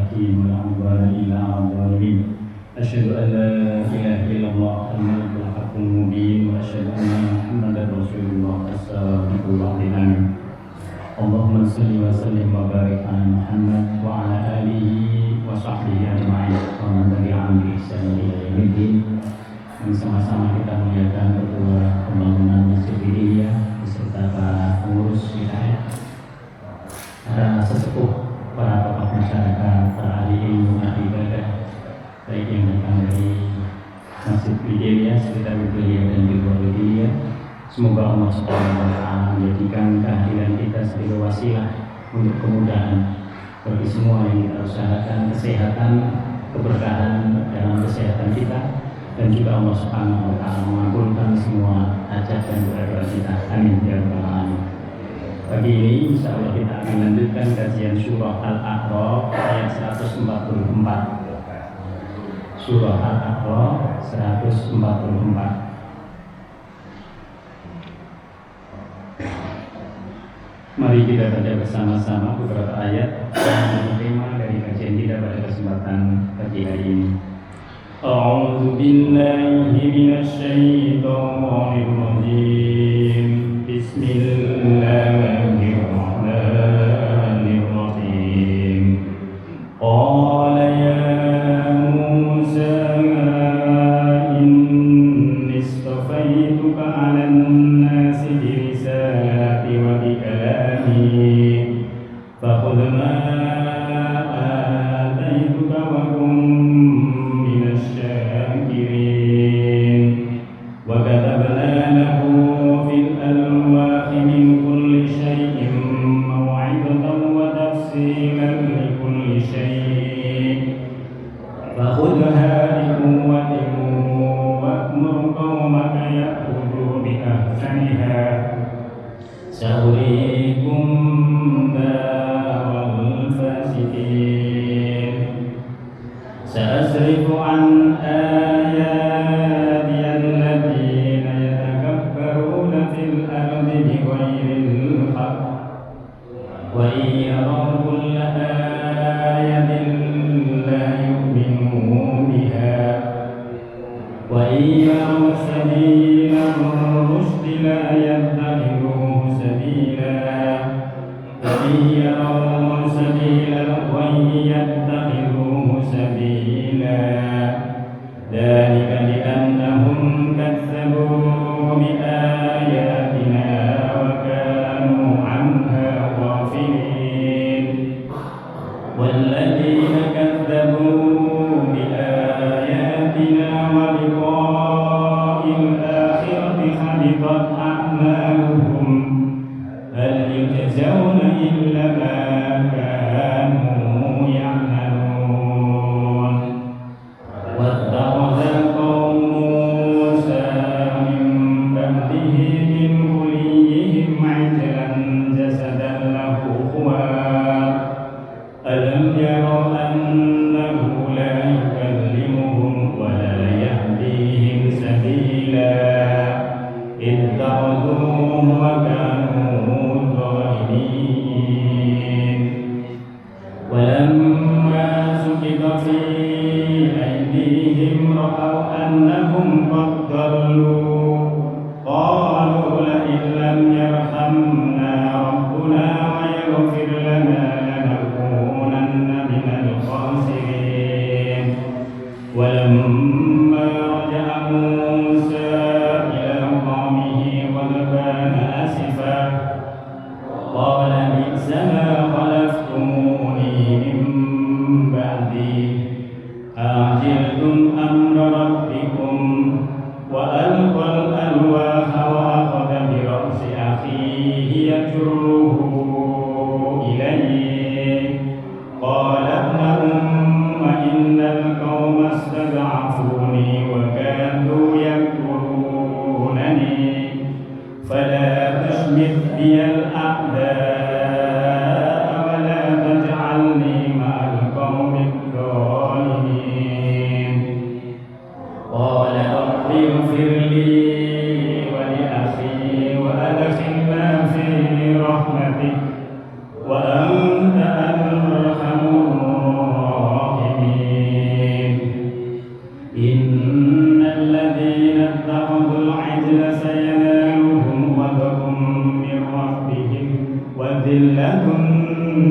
الحكيم ولا عدوان إلا على الظالمين أشهد أن لا إله إلا الله الملك الحق المبين وأشهد أن محمدا رسول الله الصادق الوعد الأمين اللهم صل وسلم وبارك على محمد وعلى آله وصحبه أجمعين ومن تبعهم بإحسان إلى يوم الدين. Sama-sama kita muliakan kedua pembangunan Masjid Bidiyah beserta para pengurus kita, para sesepuh, para tokoh masyarakat, para ahli ilmu, ahli ibadah, baik yang datang dari Masjid Bidiyah, sekitar Bidiyah dan di luar Bidiyah. Semoga Allah Subhanahu wa Ta'ala menjadikan kehadiran kita sebagai wasilah untuk kemudahan bagi semua yang kita usahakan, kesehatan, keberkahan dalam kesehatan kita. Dan juga Allah Subhanahu wa Ta'ala mengabulkan semua hajat dan doa kita. Amin ya rabbal alamin. Pagi ini insyaallah kita akan lanjutkan kajian surah Al-A'raf ayat 144. Surah Al-A'raf 144. Mari kita baca bersama-sama beberapa ayat yang tema dari kajian kita pada kesempatan pagi hari ini. أعوذ بالله من الشيطان الرجيم بسم الله الرحمن الرحيم قال يا موسى إني اصطفيتك على الناس برسالاتي وبكلامي فخذ ما آتيتك وكن وكتبنا له في الألواح من كل شيء موعظة وتفصيلا لكل شيء فخذها بقوة وأمر قومك يأخذوا بأحسنها سأريكم دار الفاسقين سأصرف عن آياتي الذين يتكبرون في الأرض بغير الحق وإن يروا كل آية لا يؤمنوا بها وإن يروا سبيل الرشد لا يتخذوه سبيلا وإن يروا سبيل الغي يتخذوه سبيلا ذلك بأنهم كذبوا بآياتنا وكانوا عنها غافلين والذين كذبوا بآياتنا ولقاء الآخرة حبطت أعمالهم هل يجزون إلا ما كانوا يعملون واتخذ قوم موسى من بعده من حليهم عجلا جسدا له خوار ألم يروا أنه لا يكلمهم ولا يهديهم سبيلا اتخذوه وكانوا ظالمين ولما سقط في أيديهم رأوا أنهم قد ضلوا قالوا لئن لم يرحمنا ربنا ويغفر لنا لنكونن من الخاسرين ولما رجع موسى إلى قومه غضبان آسفا قال بئس ما خلفتموني من بعدي أعجلتم أمر ربكم وألقى الألواح وأخذ برأس أخيه يجره إليه قال ابن أم إن القوم استضعفوني وكادوا يقتلونني فلا تشمت بي الأعداء ولا تجعلني مع القوم الظالمين قال رب اغفر لي ولأخي وأدخلنا في رحمتك وأنت أرحم الراحمين اتخذوا العجل سينالهم غضب من ربهم وذلة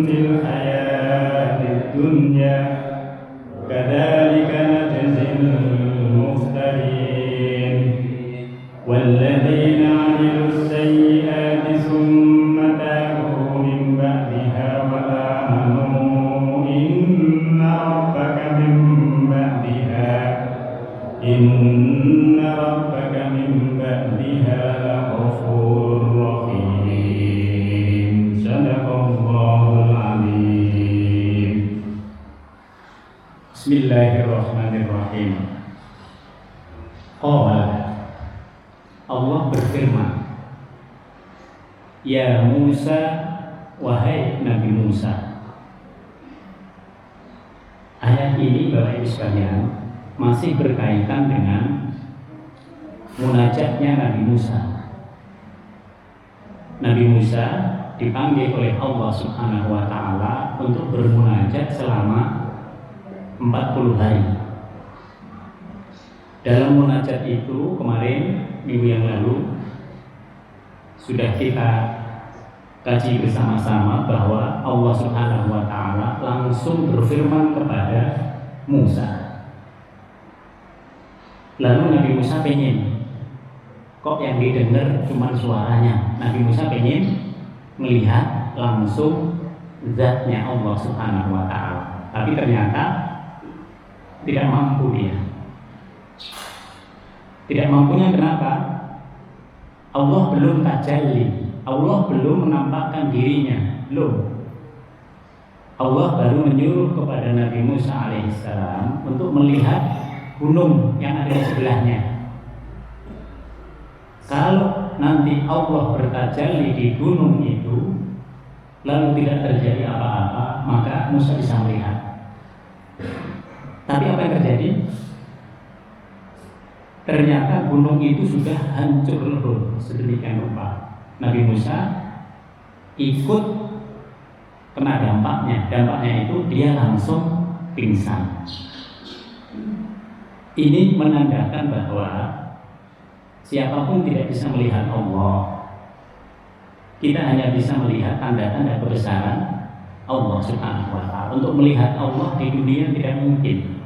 في الحياة الدنيا كذلك نجزي المفترين والذين عملوا السيئات ثم تابوا من بعدها وآمنوا إن ربك من بعدها لغفور رحيم صدق الله العظيم. Bismillahirrahmanirrahim. Allah berfirman, Ya Musa, wahai Nabi Musa. Ayat ini Bapak Ibu sekalian masih berkaitan dengan munajatnya Nabi Musa. Nabi Musa dipanggil oleh Allah Subhanahu wa taala untuk bermunajat selama 40 hari. Dalam munajat itu kemarin minggu yang lalu sudah kita kaji bersama-sama bahwa Allah Subhanahu wa taala langsung berfirman kepada Musa. Lalu Nabi Musa pengen, kok yang didengar cuma suaranya? Nabi Musa pengen melihat langsung zatnya Allah Subhanahu wa taala. Tapi ternyata tidak mampu dia. Tidak mampunya kenapa? Allah belum tajalli, Allah belum menampakkan dirinya. Allah baru menyuruh kepada Nabi Musa alaihissalam untuk melihat gunung yang ada di sebelahnya. Kalau nanti Allah bertajalli di gunung itu lalu tidak terjadi apa-apa, maka Musa bisa melihat. Tapi apa yang terjadi? Ternyata gunung itu sudah hancur lebur sedemikian rupa. Nabi Musa ikut kena dampaknya. Dampaknya itu dia langsung pingsan. Ini menandakan bahwa siapapun tidak bisa melihat Allah. Kita hanya bisa melihat tanda-tanda kebesaran Allah Subhanahu wa taala. Untuk melihat Allah di dunia tidak mungkin.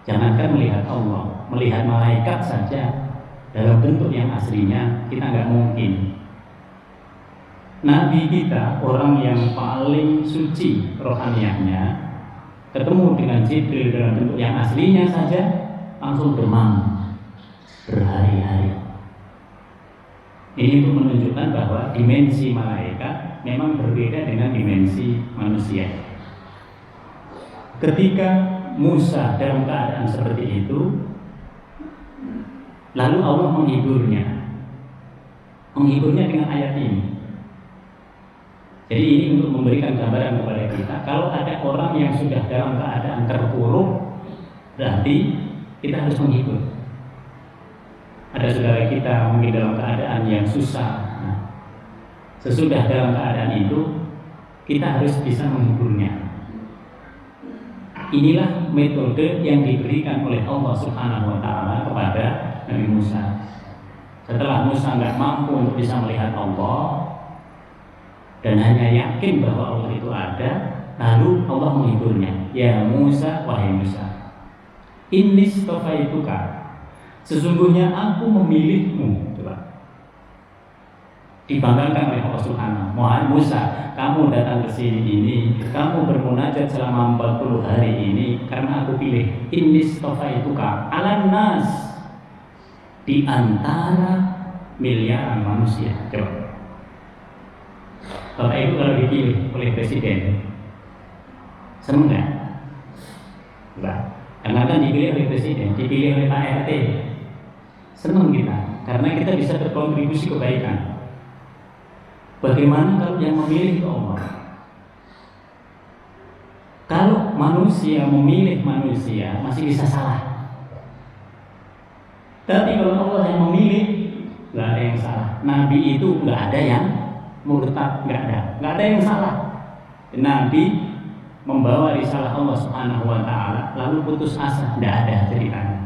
Jangankan melihat Allah, melihat malaikat saja dalam bentuk yang aslinya kita nggak mungkin. Nabi kita, orang yang paling suci rohaniahnya, ketemu dengan Jibril dalam bentuk yang aslinya saja langsung demam berhari-hari. Ini untuk menunjukkan bahwa dimensi malaikat memang berbeda dengan dimensi manusia. Ketika Musa dalam keadaan seperti itu, lalu Allah menghiburnya dengan ayat ini. Jadi ini untuk memberikan gambaran kepada kita, kalau ada orang yang sudah dalam keadaan terpuruk, berarti kita harus menghibur. Ada saudara kita mungkin dalam keadaan yang susah. Sesudah dalam keadaan itu, kita harus bisa menghiburnya. Inilah metode yang diberikan oleh Allah Subhanahu wa taala kepada Nabi Musa. Setelah Musa nggak mampu untuk bisa melihat Allah dan hanya yakin bahwa Allah itu ada, lalu Allah menghiburnya. Ya Musa, wahai Musa, inni stofaituka, sesungguhnya aku memilihmu. Coba dibanggakan oleh Allah Subhanahu. Wahai Musa, kamu datang ke sini ini, kamu bermunajat selama 40 hari ini karena aku pilih. Inni stofaituka alan nas, di antara miliaran manusia. Coba Bapak Ibu kalau dipilih oleh presiden, senang nggak? Enggak. Karena kan dipilih oleh presiden, dipilih oleh Pak RT, senang kita, karena kita bisa berkontribusi kebaikan. Bagaimana kalau yang memilih itu Allah? Kalau manusia memilih manusia masih bisa salah. Tapi kalau Allah yang memilih, nggak ada yang salah. Nabi itu nggak ada yang murtad, nggak ada yang salah. Nabi membawa risalah Allah Subhanahu wa taala lalu putus asa, nggak ada ceritanya.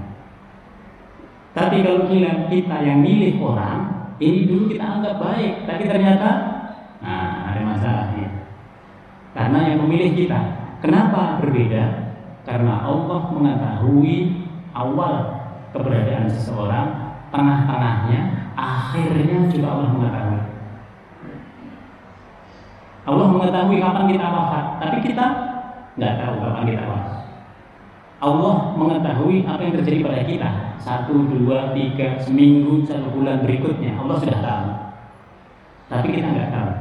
Tapi kalau kita yang milih orang, ini dulu kita anggap baik, tapi ternyata ada masalah ya. Karena yang memilih kita. Kenapa berbeda? Karena Allah mengetahui awal keberadaan seseorang, tengah-tengahnya, akhirnya juga Allah mengetahui. Allah mengetahui kapan kita wafat, tapi kita nggak tahu kapan kita wafat. Allah mengetahui apa yang terjadi pada kita 1, 2, 3, seminggu, 1 bulan berikutnya. Allah sudah tahu, tapi kita nggak tahu.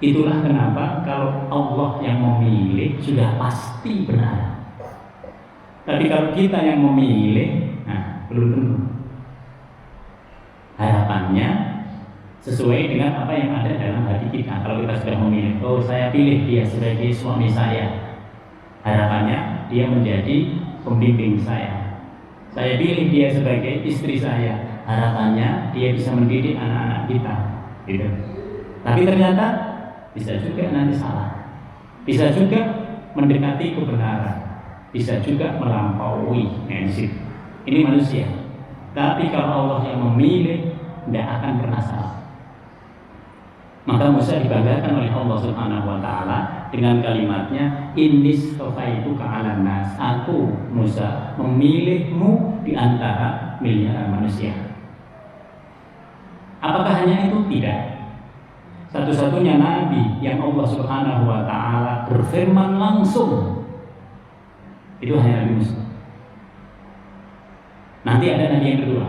Itulah kenapa kalau Allah yang memilih sudah pasti benar. Tapi kalau kita yang memilih, belum tentu. Harapannya sesuai dengan apa yang ada dalam hati kita. Kalau kita sudah memilih, oh saya pilih dia sebagai suami saya, harapannya dia menjadi pembimbing saya. Saya pilih dia sebagai istri saya, harapannya dia bisa mendidik anak-anak kita, gitu. Tapi ternyata bisa juga nanti salah, bisa juga mendekati kebenaran, bisa juga melampaui prinsip. Ini manusia. Tapi kalau Allah yang memilih, tidak akan pernah salah. Maka Musa dibanggakan oleh Allah Subhanahu wa taala dengan kalimatnya, "Innis tafaituka 'alan nas." Aku Musa memilihmu di antara miliaran manusia. Apakah hanya itu? Tidak. Satu-satunya nabi yang Allah Subhanahu wa taala berfirman langsung itu hanya Nabi Musa. Nanti ada nabi yang kedua.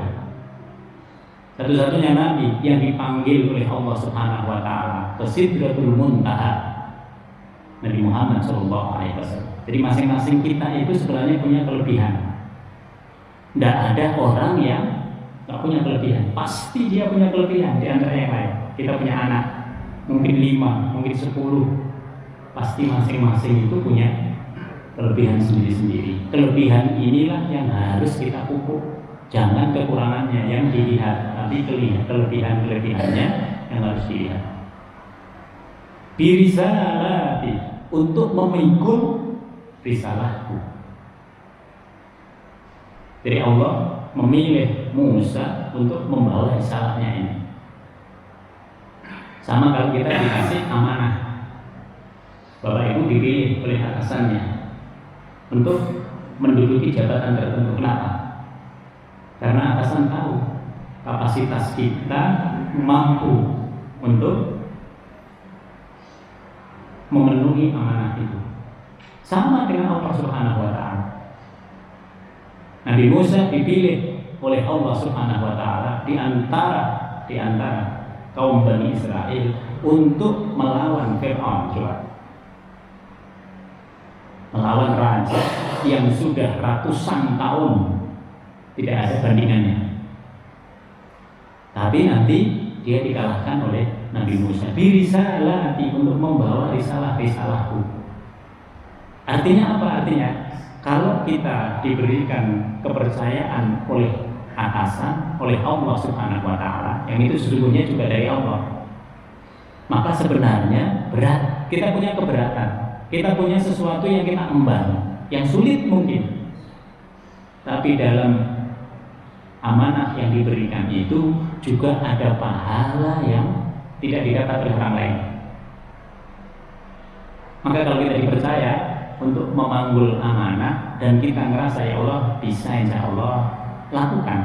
Satu-satunya nabi yang dipanggil oleh Allah Subhanahu wa taala ke Sidratul Muntaha, Nabi Muhammad SAW. Jadi masing-masing kita itu sebenarnya punya kelebihan. Tidak ada orang yang tidak punya kelebihan. Pasti dia punya kelebihan di antara yang lain. Kita punya anak, mungkin 5, mungkin 10. Pasti masing-masing itu punya kelebihan sendiri-sendiri. Kelebihan inilah yang harus kita pupuk. Jangan kekurangannya yang dilihat, tapi kelebihan-kelebihannya yang harus dilihat. Birisalati, untuk memikul risalahku. Jadi Allah memilih Musa untuk membawa risalahnya ini. Sama kalau kita dikasih amanah, Bapak Ibu dipilih oleh atasannya untuk menduduki jabatan tertentu. Kenapa? Karena atasan tahu kapasitas kita mampu untuk memenuhi amanah itu. Sama dengan Allah Subhanahu wa taala. Nabi Musa dipilih oleh Allah Subhanahu wa taala di antara kaum Bani Israel untuk melawan Fir'aun, melawan raja yang sudah ratusan tahun tidak ada bandingannya. Tapi nanti dia dikalahkan oleh Nabi Musa. Birisalati, untuk membawa risalahku. Artinya apa? Artinya kalau kita diberikan kepercayaan oleh atasan, oleh Allah Subhanahu wa taala, yang itu sesungguhnya juga dari Allah, maka sebenarnya berat. Kita punya keberatan, kita punya sesuatu yang kita emban, yang sulit mungkin. Tapi dalam amanah yang diberikan itu juga ada pahala yang tidak didapat oleh orang lain. Maka kalau kita dipercaya untuk memanggul amanah dan kita ngerasa ya Allah bisa, insya Allah lakukan.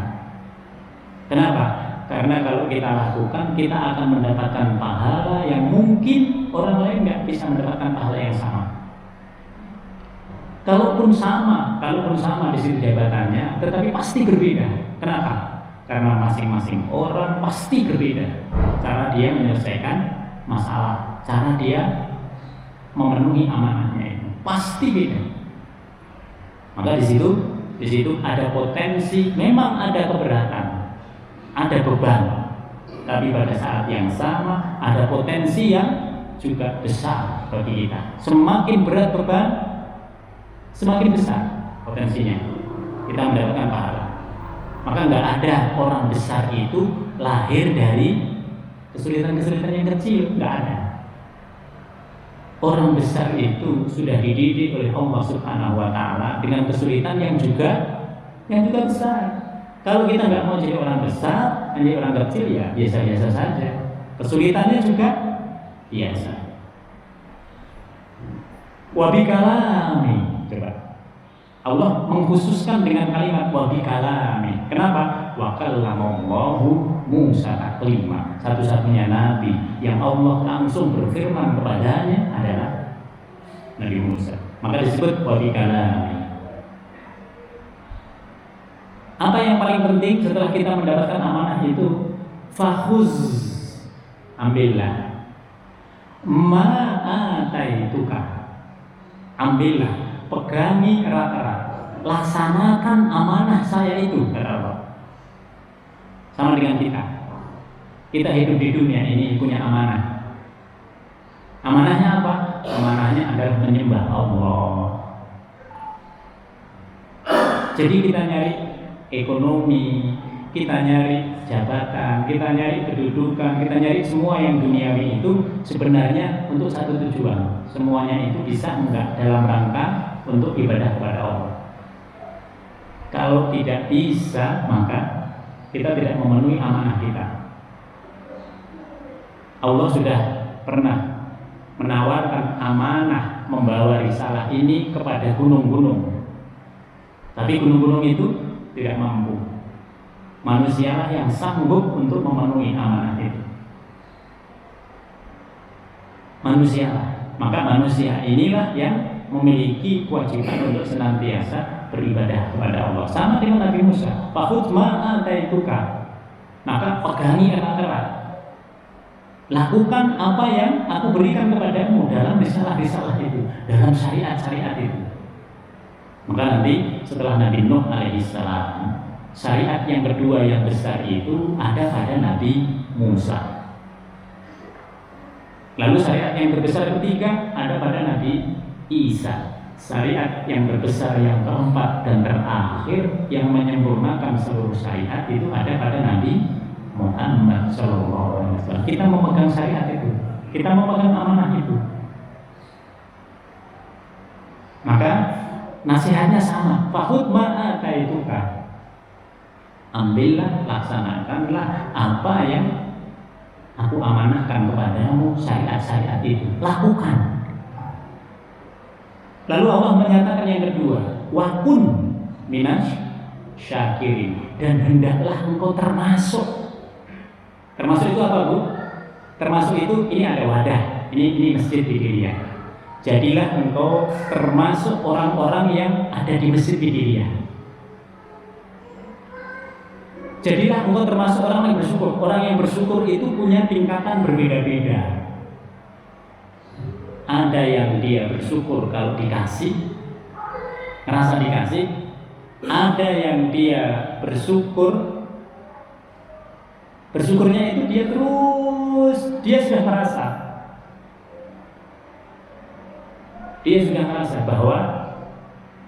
Kenapa? Karena kalau kita lakukan, kita akan mendapatkan pahala yang mungkin orang lain nggak bisa mendapatkan pahala yang sama. Kalaupun sama di situ jabatannya, tetapi pasti berbeda. Kenapa? Karena masing-masing orang pasti berbeda cara dia menyelesaikan masalah, cara dia memenuhi amanahnya itu pasti beda. Maka di situ ada potensi, memang ada keberatan, ada beban, tapi pada saat yang sama ada potensi yang juga besar bagi kita. Semakin berat beban, semakin besar potensinya kita mendapatkan pahala. Maka nggak ada orang besar itu lahir dari kesulitan-kesulitan yang kecil, nggak ada. Orang besar itu sudah dididik oleh Allah Subhanahu wa taala dengan kesulitan yang juga besar. Kalau kita nggak mau jadi orang besar, hanya orang kecil ya biasa-biasa saja. Kesulitannya juga biasa. Wabikalami, coba. Allah mengkhususkan dengan kalimat wabikalami. Kenapa? Wa kallamallahu Musa taklima. Satu-satunya nabi yang Allah langsung berfirman kepadanya adalah Nabi Musa. Maka disebut wabikalami. Apa yang paling penting setelah kita mendapatkan amanah itu? Fakhuz, ambillah. Ma'ataituka, ambillah, pegangi erat-erat, laksanakan amanah saya itu, kata Allah. Sama dengan kita hidup di dunia ini punya amanah. Amanahnya apa? Amanahnya adalah menyembah Allah. Jadi kita nyari ekonomi, kita nyari jabatan, kita nyari kedudukan, kita nyari semua yang duniawi itu sebenarnya untuk satu tujuan. Semuanya itu bisa enggak dalam rangka untuk ibadah kepada Allah. Kalau tidak bisa, maka kita tidak memenuhi amanah kita. Allah sudah pernah menawarkan amanah membawa risalah ini kepada gunung-gunung. Tapi gunung-gunung itu tidak mampu. Manusialah yang sanggup untuk memenuhi amanah itu. Manusialah. Maka manusia inilah yang memiliki kewajiban untuk senantiasa beribadah kepada Allah. Sama dengan Nabi Musa. Fakhudh ma'ataituka. Maka pegangi erat-erat. Lakukan apa yang aku berikan kepadamu dalam risalah-risalah itu, dalam syariat-syariat itu. Maka nanti setelah Nabi Nuh alaihissalam, syariat yang kedua yang besar itu ada pada Nabi Musa. Lalu syariat yang terbesar ketiga ada pada Nabi Isa. Syariat yang terbesar yang keempat dan terakhir yang menyempurnakan seluruh syariat itu ada pada Nabi Muhammad SAW. Kita memegang syariat itu, kita memegang amanah itu. Maka nasihatnya sama. Fakhudh ma'ataituka. Ambillah, laksanakanlah apa yang aku amanahkan kepadamu, syariat-syariat itu. Lakukan. Lalu Allah menyatakan yang kedua, wa kun minas syakirin, dan hendaklah engkau termasuk. Termasuk itu apa, Bu? Termasuk itu ini ada wadah. Ini masjid Bidiliyah. Jadilah engkau termasuk orang-orang yang ada di masjid Bidiliyah. Jadilah engkau termasuk orang yang bersyukur. Orang yang bersyukur itu punya tingkatan berbeda-beda. Ada yang dia bersyukur kalau dikasih, ngerasa dikasih. Ada yang dia bersyukurnya itu dia sudah merasa. Dia sudah merasa bahwa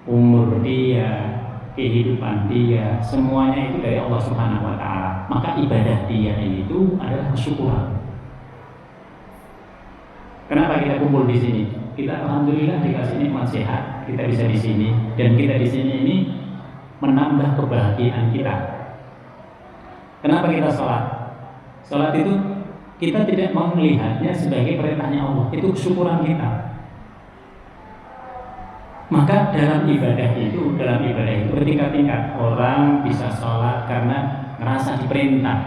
umur dia, kehidupan dia, semuanya itu dari Allah Subhanahu wa taala. Maka ibadah dia itu adalah kesyukuran. Kenapa kita kumpul di sini? Kita alhamdulillah dikasih nikmat sehat, kita bisa di sini, dan kita di sini ini menambah kebahagiaan kita. Kenapa kita sholat? Sholat itu kita tidak mau melihatnya sebagai perintahnya Allah, itu kesyukuran kita. Maka dalam ibadah itu bertingkat-tingkat. Orang bisa sholat karena merasa diperintah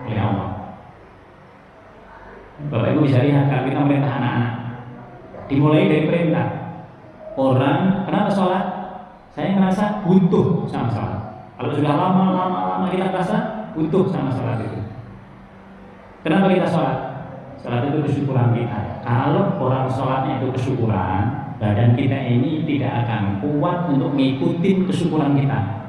oleh Allah. Bapak Ibu bisa lihat kalau kita merintah anak-anak, dimulai dari perintah. Orang kenapa sholat? Saya merasa butuh sama sholat. Kalau sudah lama kita merasa butuh sama sholat itu. Kenapa kita sholat? Sholat itu kesyukuran kita. Kalau orang sholatnya itu kesyukuran, badan kita ini tidak akan kuat untuk mengikuti kesyukuran kita.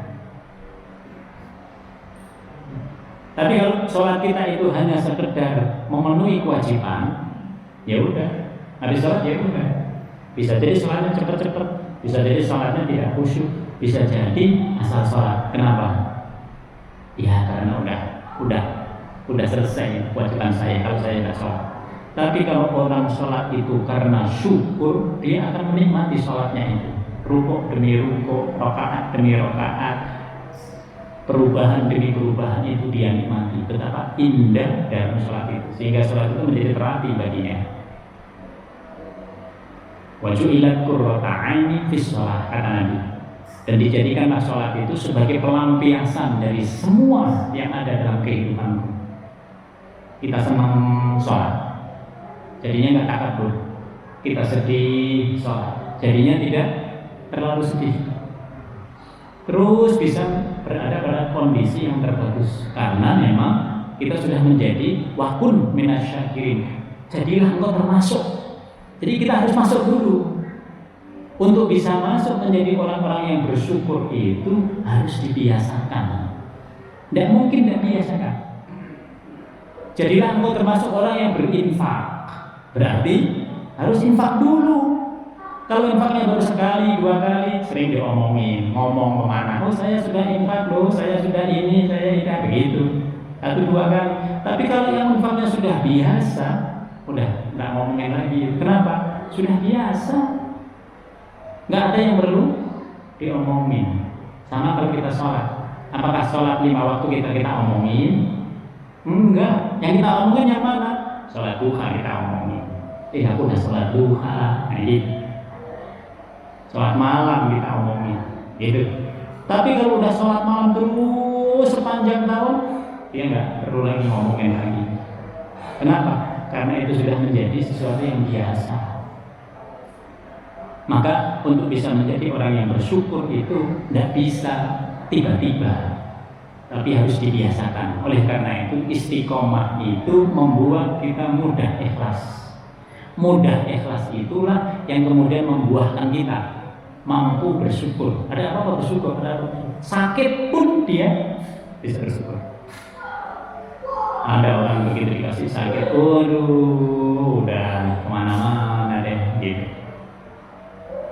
Tapi kalau sholat kita itu hanya sekedar memenuhi kewajiban, ya udah, habis sholat ya udah. Bisa jadi sholatnya cepat-cepat, bisa jadi sholatnya tidak khusyuk, bisa jadi asal sholat. Kenapa? Ya karena udah selesai kewajiban saya kalau saya tidak sholat. Tapi kalau orang sholat itu karena syukur, dia akan menikmati sholatnya itu. Rukuk demi rukuk, rakaat demi rakaat, Perubahan demi perubahan itu dia nikmati. Betapa indah dalam sholat itu, sehingga sholat itu menjadi terapi baginya. Wa ju'ilat qurratu 'aini fi sholat, kata Nabi. Dan dijadikanlah sholat itu sebagai pelampiasan dari semua yang ada dalam kehidupanku. Kita senang sholat, jadinya nggak takabur. Kita sedih sholat, jadinya tidak terlalu sedih. Terus bisa berada pada kondisi yang terbagus, karena memang kita sudah menjadi wakun minasyakirin. Jadilah engkau termasuk. Jadi kita harus masuk dulu. Untuk bisa masuk menjadi orang-orang yang bersyukur itu harus dibiasakan. Tidak mungkin tidak biasakan. Jadilah engkau termasuk orang yang berinfak. Berarti harus infak dulu. Kalau infaknya baru sekali, 2 kali, sering diomongin, ngomong kemana? Oh saya sudah infak loh, saya sudah ini, saya ini, begitu. 1-2 kali. Tapi kalau yang infaknya sudah biasa, udah nggak ngomongin lagi. Kenapa? Sudah biasa. Nggak ada yang perlu diomongin. Sama kalau kita sholat. Apakah sholat 5 waktu kita omongin? Enggak. Yang kita omongin yang mana? Sholat duha kita omongin. Aku udah sholat duha. Nah, gitu. Sholat malam kita omongin, gitu. Tapi kalau udah sholat malam terus sepanjang tahun, dia nggak perlu lagi ngomongin lagi. Kenapa? Karena itu sudah menjadi sesuatu yang biasa. Maka untuk bisa menjadi orang yang bersyukur itu tidak bisa tiba-tiba, tapi harus dibiasakan. Oleh karena itu istiqomah itu membuat kita mudah ikhlas. Mudah ikhlas itulah yang kemudian membuahkan kita mampu bersyukur. Ada apa bersyukur? Ada apa? Sakit pun dia bisa bersyukur. Ada orang begitu dikasih sakit, waduh, udah kemana-mana deh, gitu.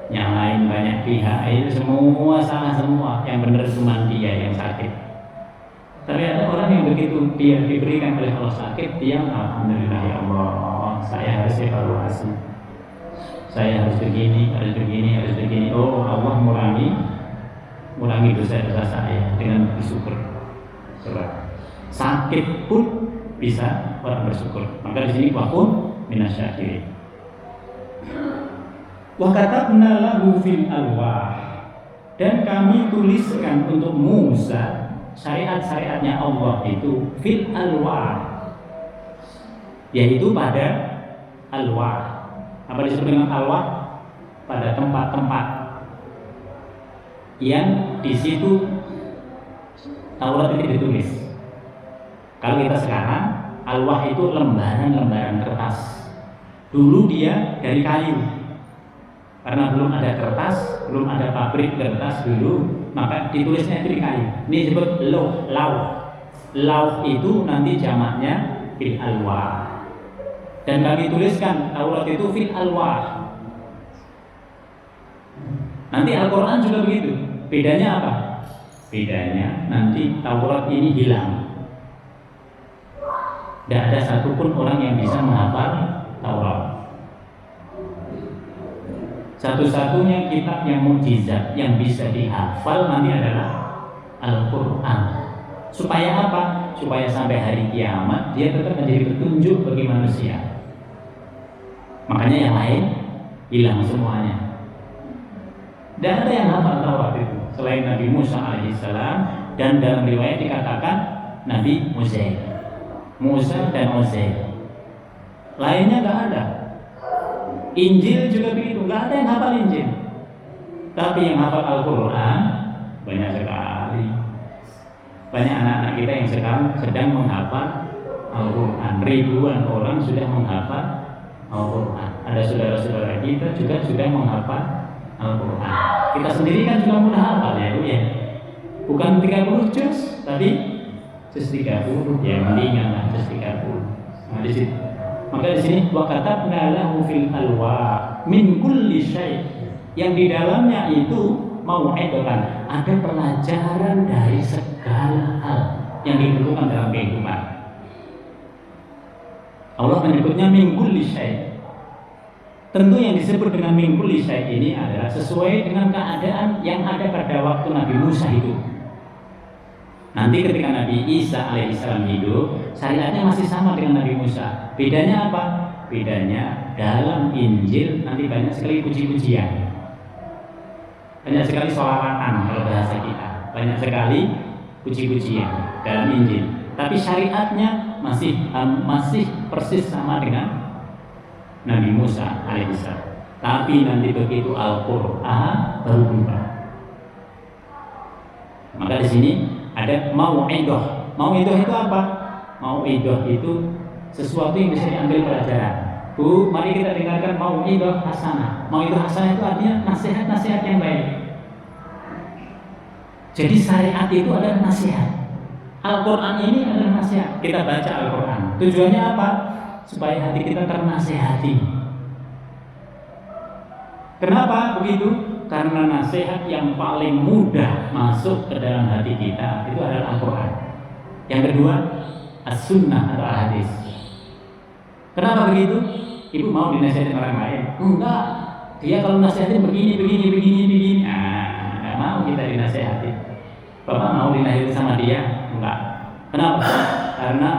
Nyalain banyak pihak, itu semua salah semua. Yang benar cuma dia yang sakit. Tapi ada orang yang begitu dia diberikan oleh Allah sakit, dia alhamdulillah ya Allah, saya harus evaluasi. Saya harus begini, harus begini, harus begini. Oh, Allah mengurangi dosa-dosa saya dengan bersyukur. Sakit pun bisa orang bersyukur. Maka di sini waqum minasyakirin. Wa katabna lahu fil alwah, dan kami tuliskan untuk Musa syariat-syariatnya Allah itu fil alwah, yaitu pada alwah. Apa disebut dengan alwah? Pada tempat-tempat yang di situ Taurat itu ditulis. Kalau kita sekarang, alwah itu lembaran-lembaran kertas. Dulu dia dari kayu. Karena belum ada kertas, belum ada pabrik kertas dulu, maka ditulisnya itu di kayu. Ini disebut lauh. Lauh itu nanti jamaknya bil alwah. Dan kami tuliskan Taurat itu fil alwah. Nanti Al-Quran juga begitu. Bedanya apa? Bedanya nanti Taurat ini hilang. Tidak ada satupun orang yang bisa menghafal Taurat. Satu-satunya kitab yang mukjizat yang bisa dihafal nanti adalah Al-Quran. Supaya apa? Supaya sampai hari kiamat dia tetap menjadi petunjuk bagi manusia. Makanya yang lain hilang semuanya. Tidak ada yang hafal Taurat itu selain Nabi Musa alaihissalam, dan dalam riwayat dikatakan Nabi Musa dan Uzair. Lainnya nggak ada. Injil juga begitu, nggak ada yang hafal Injil. Tapi yang hafal Al-Quran banyak sekali. Banyak anak-anak kita yang sekarang sedang menghafal Al-Quran. Ribuan orang sudah menghafal Al-Quran. Ada saudara-saudara kita juga sudah menghafal Al-Quran. Kita sendiri kan juga mudah hafal ya, Bu ya. Bukan 30 juz, tapi juz 30 ya, mendingan lah juz 30. Nah, di situ. Maka di sini wa katabna lahu fil alwah min kulli syai', yang di dalamnya itu mau'idatan, ada pelajaran dari segala hal yang diperlukan dalam kehidupan. Allah menyebutnya min kulli syai'. Tentu yang disebut dengan min kulli syai' ini adalah sesuai dengan keadaan yang ada pada waktu Nabi Musa itu. Nanti ketika Nabi Isa alaihissalam hidup, syariatnya masih sama dengan Nabi Musa. Bedanya apa? Bedanya dalam Injil nanti banyak sekali puji-pujian, banyak sekali sholawatan kalau bahasa kita, banyak sekali puji-pujian dalam Injil. Tapi syariatnya masih persis sama dengan Nabi Musa alaihissalam. Tapi nanti begitu Al-Qur'an baru berubah. Maka di sini ada mau'idah. Mau'idah itu apa? Mau'idah itu sesuatu yang bisa diambil pelajaran. Bu, mari kita dengarkan mau'idah hasanah. Mau'idah hasanah itu artinya nasihat-nasihat yang baik. Jadi syariat itu adalah nasihat. Al-Quran ini adalah nasihat. Kita baca Al-Quran. Tujuannya apa? Supaya hati kita ternasihati. Kenapa begitu? Karena nasihat yang paling mudah masuk ke dalam hati kita itu adalah Al-Quran. Yang kedua, As-Sunnah atau Al-Hadis. Kenapa begitu? Ibu mau dinasihatin orang lain? Enggak. Dia kalau nasihatin begini. Enggak mau kita dinasihatin. Bapak mau dinasihatin sama dia? Enggak. Kenapa? Karena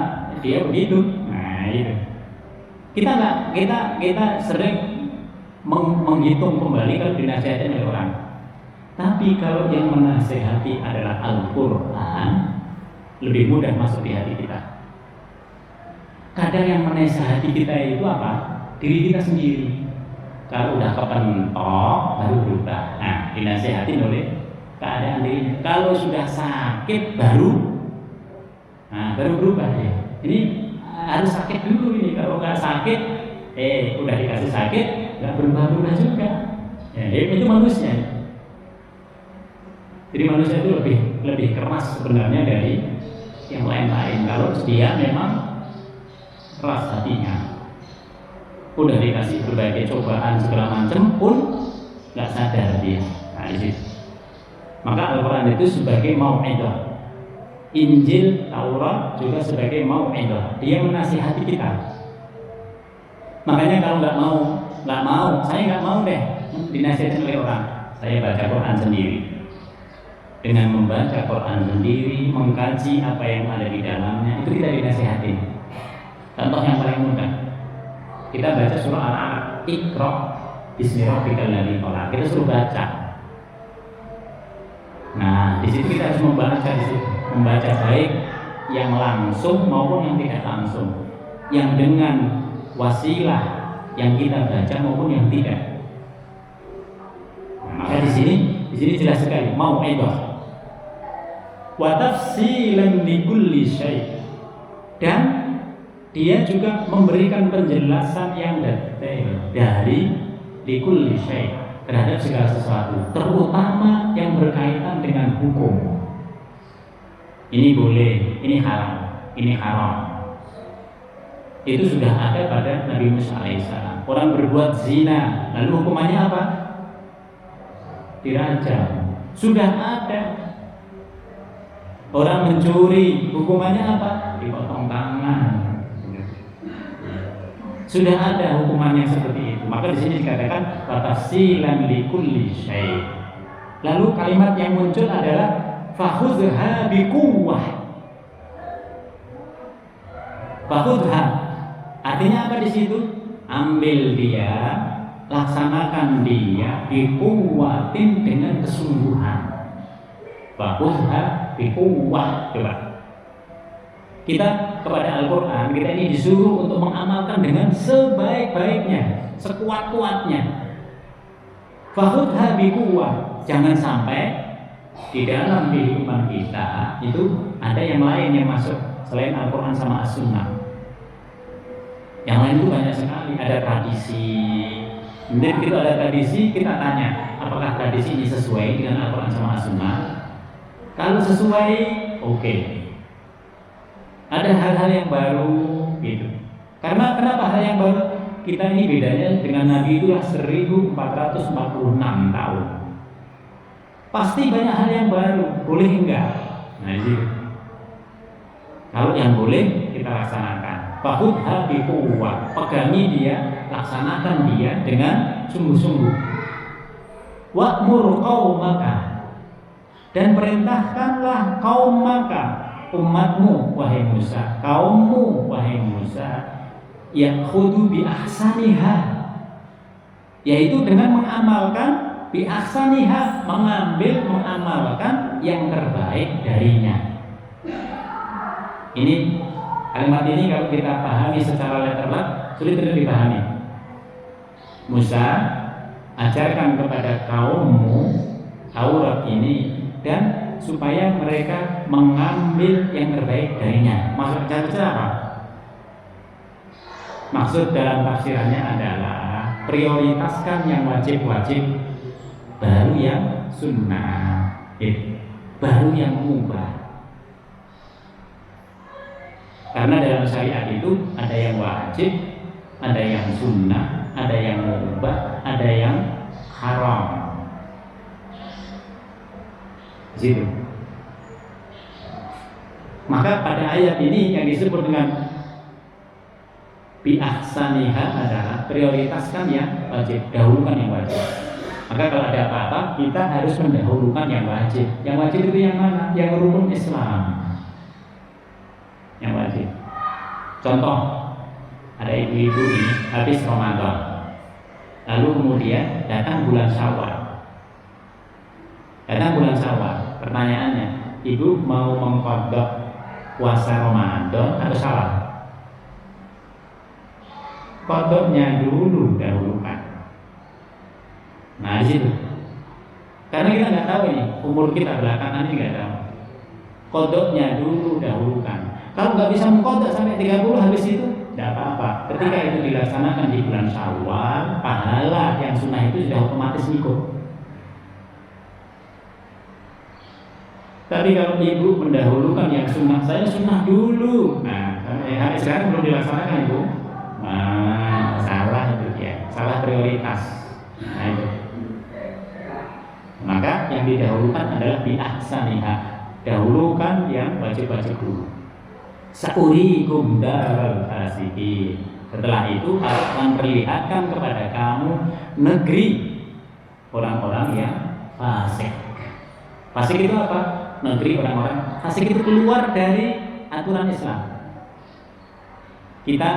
dia begitu. Nah itu. Kita sering menghitung kembali kalau dinasihatin oleh orang. Tapi kalau yang menasihati adalah Al-Quran, lebih mudah masuk di hati kita. Kadang yang menasihati kita itu apa? Diri kita sendiri. Kalau udah kepentok baru berubah. Nah, dinasihatin oleh keadaan dirinya. Kalau sudah sakit baru berubah ya. Ini harus sakit dulu ini. Kalau nggak sakit, udah dikasih sakit, nggak berubah juga. Ya, itu manusia. Jadi manusia itu lebih keras sebenarnya dari yang lain-lain. Kalau dia memang keras hatinya, udah dikasih berbagai cobaan segala macam pun nggak sadar dia. Nah, di situ. Maka Al-Quran itu sebagai mau'idah. Injil, Taurat juga sebagai mau'idah. Dia menasihati kita. Makanya kalau saya nggak mau deh dinasihatin oleh orang. Saya baca Quran sendiri. Dengan membaca Quran sendiri, mengkaji apa yang ada di dalamnya, itu kita dinasihatin. Contoh yang paling mudah, kita baca surah Al-Alaq, Iqra bismi rabbikal ladzi khalaq. Kita suruh baca. Nah, di situ kita harus membaca baik yang langsung maupun yang tidak langsung, yang dengan wasilah yang kita baca maupun yang tidak. Maka di sini jelas sekali mau'idah. Wa tafsilan likulli syai'. Dan dia juga memberikan penjelasan yang detail dari likulli syai' terhadap segala sesuatu, terutama yang berkaitan dengan hukum. Ini boleh, ini halal, ini haram. Itu sudah ada pada Nabi Musa alaihissalam. Orang berbuat zina, lalu hukumannya apa? Dirajam. Sudah ada. Orang mencuri, hukumannya apa? Dipotong tangan. Sudah ada hukuman yang seperti itu. Maka di sini dikatakan watafsilan likulli syai'. Lalu kalimat yang muncul adalah fakhudha biquwwah. Fakhudha artinya apa di situ? Ambil dia, laksanakan dia biquwwatin dengan kesungguhan. Fakhudha biquwwah. Coba. Kita kepada Al-Quran, kita ini disuruh untuk mengamalkan dengan sebaik-baiknya, sekuat-kuatnya. Fakhudha biquwwah. Jangan sampai di dalam kehidupan kita itu ada yang lain yang masuk selain Al-Quran sama As-Sunnah. Yang lain itu banyak sekali. Ada tradisi. Kemudian kita ada tradisi, kita tanya, apakah tradisi ini sesuai dengan Al-Quran sama As-Sunnah? Kalau sesuai, oke. Ada hal-hal yang baru gitu. Karena kenapa hal yang baru? Kita ini bedanya dengan Nabi itu 1446 tahun. Pasti banyak hal yang baru. Boleh enggak? Nah ini. Kalau yang boleh kita laksanakan. Fakhudha biquwwah. Pegangi dia, laksanakan dia dengan sungguh-sungguh. Wa'mur qaumaka. Dan perintahkanlah kaum maka umatmu wahai Musa, kaummu wahai Musa, yakhudu bi ahsaniha, yaitu dengan mengamalkan bi ahsaniha, mengamalkan yang terbaik darinya. Ini kalimat ini kalau kita pahami secara letterlek sulit untuk dipahami. Musa, ajarkan kepada kaummu Taurat ini dan supaya mereka mengambil yang terbaik darinya. Maksudnya apa? Maksud dalam tafsirannya adalah prioritaskan yang wajib-wajib, baru yang sunnah, baru yang mubah. Karena dalam syariat itu ada yang wajib, ada yang sunnah, ada yang mubah, ada yang haram. Gitu. Maka pada ayat ini yang disebut dengan bi ahsaniha adalah prioritaskan yang wajib, dahulukan yang wajib. Maka kalau ada apa-apa kita harus mendahulukan yang wajib. Yang wajib itu yang mana? Yang rukun Islam. Yang wajib. Contoh, ada ibu-ibu ini habis Ramadan, lalu kemudian datang bulan Syawal. Pertanyaannya, ibu mau mengqadha puasa Ramadan atau Syawal? Qadhanya dahulukan. Nah di situ. Karena kita nggak tahu ini umur kita belakangan ini nggak tahu. Qadhanya dahulukan. Kalau nggak bisa mengqadha sampai 30 habis itu tidak apa-apa. Ketika itu dilaksanakan di bulan Syawal, pahala yang sunnah itu sudah otomatis ikut. Tapi kalau ibu mendahulukan yang sunnah, saya sunnah dulu. Nah, sekarang belum dilaksanakan ibu. Nah, salah itu ya, salah prioritas. Nah, itu. Maka yang didahulukan adalah bi ahsaniha, dahulukan yang wajib-wajib dulu. Saurikum daral fasiqin. Setelah itu aku akan perlihatkan kepada kamu negeri orang-orang yang fasik. Fasik itu apa? Negeri orang-orang fasik itu keluar dari aturan Islam. Kita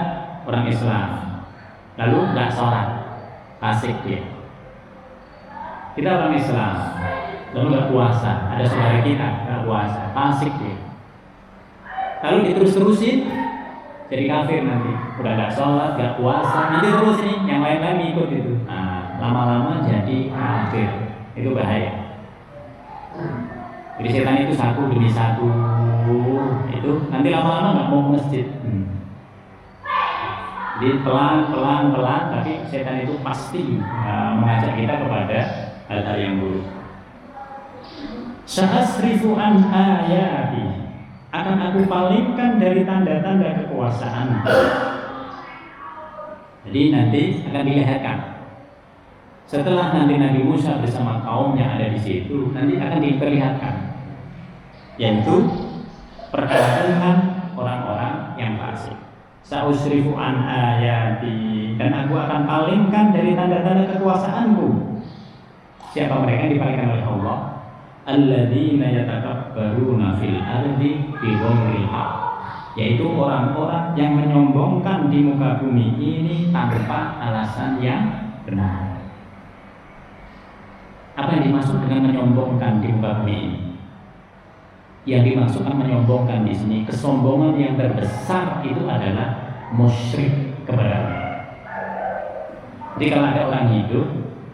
orang Islam, lalu nggak sholat, fasik dia. Kita orang Islam, lalu nggak puasa, ada saudara kita nggak puasa, fasik dia. Lalu diterus-terusin jadi kafir nanti, udah nggak sholat, nggak puasa, nanti terus nih yang lain-lain ikut itu. Nah, lama-lama jadi kafir, itu bahaya. Jadi setan itu satu demi satu, itu nanti lama-lama nggak mau ke masjid. Jadi pelan, tapi setan itu pasti mengajak kita kepada hal-hal yang buruk. Sa'asrifu an ayati, akan aku palingkan dari tanda-tanda kekuasaan. Jadi nanti akan dilihatkan. Setelah nanti Nabi Musa bersama kaumnya ada di situ, nanti akan diperlihatkan, yaitu perkara orang-orang yang fasik. Sa'usrifu an ayati, dan aku akan palingkan dari tanda-tanda kekuasaanku. Siapa mereka yang dipalingkan oleh Allah? Alladzina yatakabbaruna fil ardi bighairil haqq, yaitu orang-orang yang menyombongkan di muka bumi ini tanpa alasan yang benar. Apa yang dimaksud dengan menyombongkan di muka bumi ini? Yang dimaksudkan menyombongkan di sini, kesombongan yang terbesar itu adalah musyrik kepada Allah. Jadi kalau ada orang hidup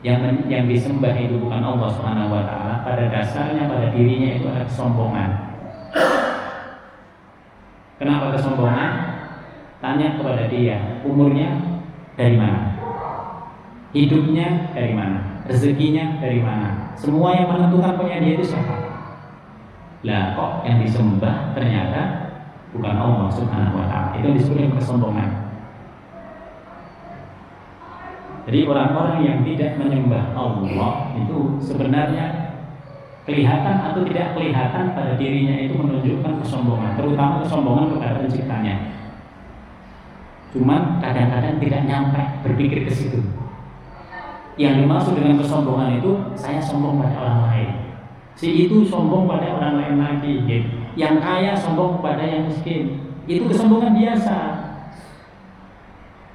yang disembah itu bukan Allah Subhanahu wa taala, pada dasarnya pada dirinya itu ada kesombongan. Kenapa kesombongan? Tanya kepada dia, umurnya dari mana? Hidupnya dari mana? Rezekinya dari mana? Semua yang menentukan punya dia itu siapa? Lah kok yang disembah ternyata bukan Allah Subhanahu wa taala. Itu disebut dengan kesombongan. Jadi orang-orang yang tidak menyembah Allah itu sebenarnya kelihatan atau tidak kelihatan pada dirinya itu menunjukkan kesombongan, terutama kesombongan kepada penciptanya. Cuman kadang-kadang tidak nyampe berpikir ke situ. Yang dimaksud dengan kesombongan itu saya sombong pada orang lain. Si itu sombong pada orang lain lagi, gitu. Yang kaya sombong kepada yang miskin. Itu kesombongan biasa.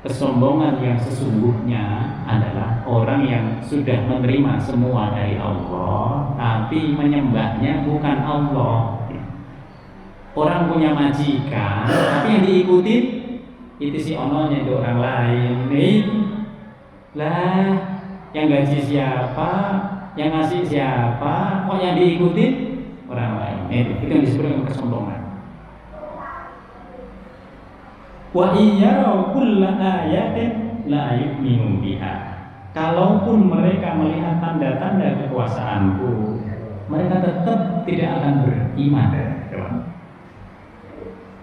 Kesombongan yang sesungguhnya adalah orang yang sudah menerima semua dari Allah, tapi menyembahnya bukan Allah. Orang punya majikan, tapi yang diikuti itu si ononya itu orang lain. Nih, lah yang gaji siapa, yang ngasih siapa, kok yang diikuti orang lain. Itu yang disebut dengan kesombongan. Wa iyyara kulla ayatin la yu'minu biha. Kalaupun mereka melihat tanda-tanda kekuasaanku, mereka tetap tidak akan beriman.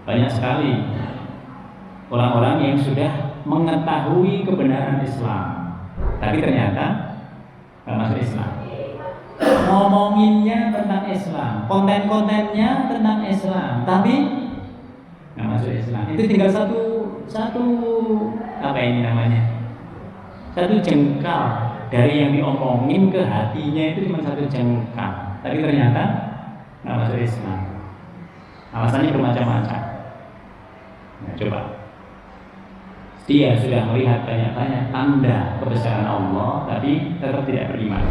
Banyak sekali orang-orang yang sudah mengetahui kebenaran Islam, tapi ternyata nggak masuk Islam. Ngomonginnya tentang Islam, konten-kontennya tentang Islam, tapi nggak masuk Islam. Itu tinggal satu apa ini namanya, satu jengkal dari yang diomongin ke hatinya, itu cuma satu jengkal, tapi ternyata nggak masuk Islam. Alasannya bermacam-macam. Nah, coba dia sudah melihat banyak-banyak tanda kebesaran Allah, tapi tetap tidak beriman.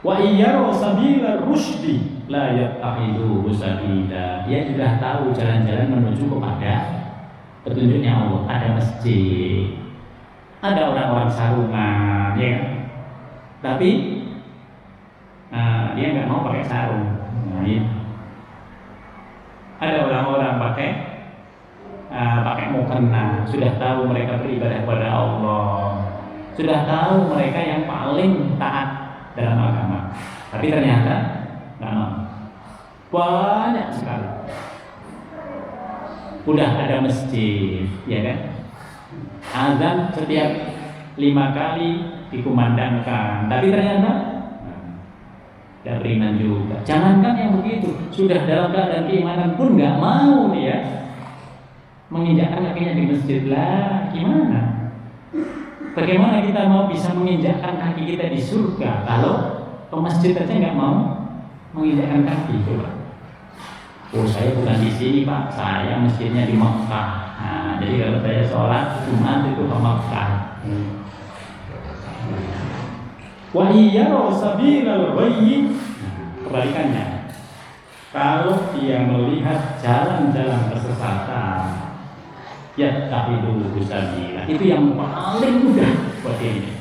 Wa iyyaru sabila rusdi la yattakhidhu sabila. Dia sudah tahu jalan-jalan menuju kepada petunjuknya Allah. Ada masjid, ada orang-orang sarungan, ya kan? Tapi dia nggak mau pakai sarung. Nah, ada orang-orang pakai mukena. Sudah tahu mereka beribadah kepada Allah, sudah tahu mereka yang paling taat dalam agama, tapi ternyata nggak mau. Banyak sekali. Udah ada masjid, ya kan? Azan setiap 5 kali dikumandangkan, tapi ternyata tidak beriman juga. Jangankan yang begitu, sudah dalam keadaan keimanan pun nggak mau dia menginjakkan kakinya di masjid. Lah, gimana? Bagaimana kita mau bisa menginjakkan kaki kita di surga kalau ke masjid aja nggak mau menginjakkan kaki? Coba. Oh, saya bukan di sini Pak, saya masjidnya di Mekah. Nah, jadi kalau saya sholat Jumat itu ke Mekah. Wa iyyaru sabilal ghayyi. Kebalikannya, kalau dia melihat jalan-jalan kesesatan, ya tapi dulu sabila, itu yang paling mudah buat ini.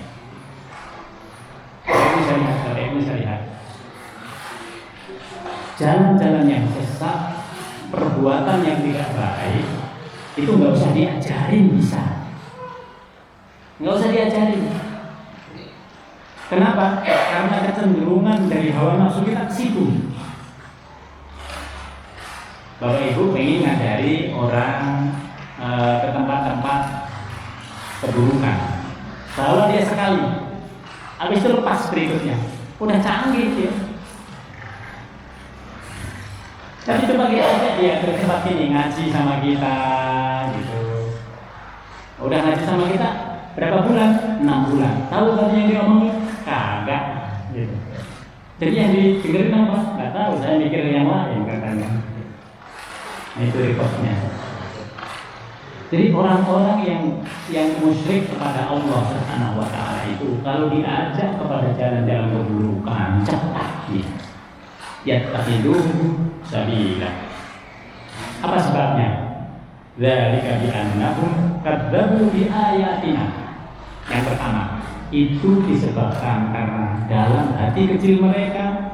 Saya bisa lihat jalan-jalan yang sesat, perbuatan yang tidak baik, itu nggak usah diajarin, bisa nggak usah diajarin. Kenapa? Karena kecenderungan dari hawa nafsu kita ke situ. Bapak Ibu pengen ngajari orang ke tempat-tempat keburukan, bawa dia sekali, habis itu lepas berikutnya, udah canggih dia. Tapi coba kita ajak dia ke tempat ini ngaji sama kita, gitu. Udah ngaji sama kita berapa bulan? 6 bulan. Tahu tadi yang diomongin? Kagak, gitu. Jadi yang didengerin apa? Nggak tahu. Saya mikir yang lain katanya. Nah, itu rekodnya. Jadi orang-orang yang musyrik kepada Allah Subhanahu wa taala itu kalau diajak kepada jalan-jalan keburukan, cepat dia. Yattakhidhu sabila. Apa sebabnya? Dzalika bi annahum kadzdzabu bi ayatina. Yang pertama, itu disebabkan karena dalam hati kecil mereka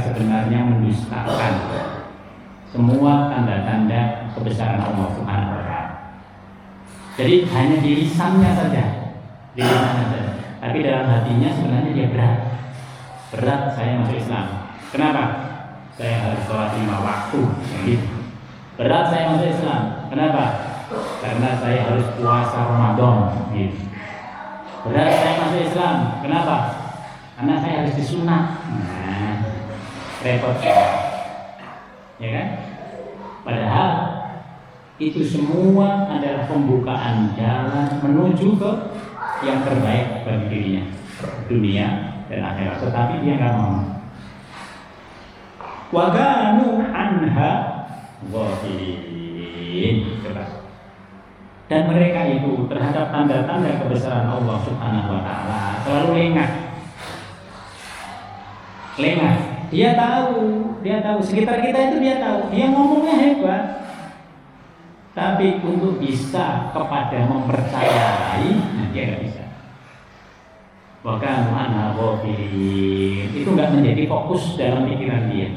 sebenarnya mendustakan semua tanda-tanda kebesaran Allah Subhanahu wa taala. Jadi hanya di lisannya saja, tapi dalam hatinya sebenarnya dia berat saya masuk Islam. Kenapa? Saya harus sholat 5 waktu. Gitu. Berat saya masuk Islam. Kenapa? Karena saya harus puasa Ramadan. Gitu. Berat saya masuk Islam. Kenapa? Karena saya harus disunat. Nah, repot ya kan? Padahal itu semua adalah pembukaan jalan menuju ke yang terbaik bagi dirinya, dunia dan akhirat, tetapi dia nggak mau. Wa kanu anha ghafilin. Dan mereka itu terhadap tanda-tanda kebesaran Allah Subhanahu wa taala selalu lengah. Dia tahu sekitar kita itu dia tahu. Dia ngomongnya hebat. Tapi untuk bisa kepada mempercayai, dia nggak bisa. Bahkan anha ghafilin itu nggak menjadi fokus dalam pikiran dia.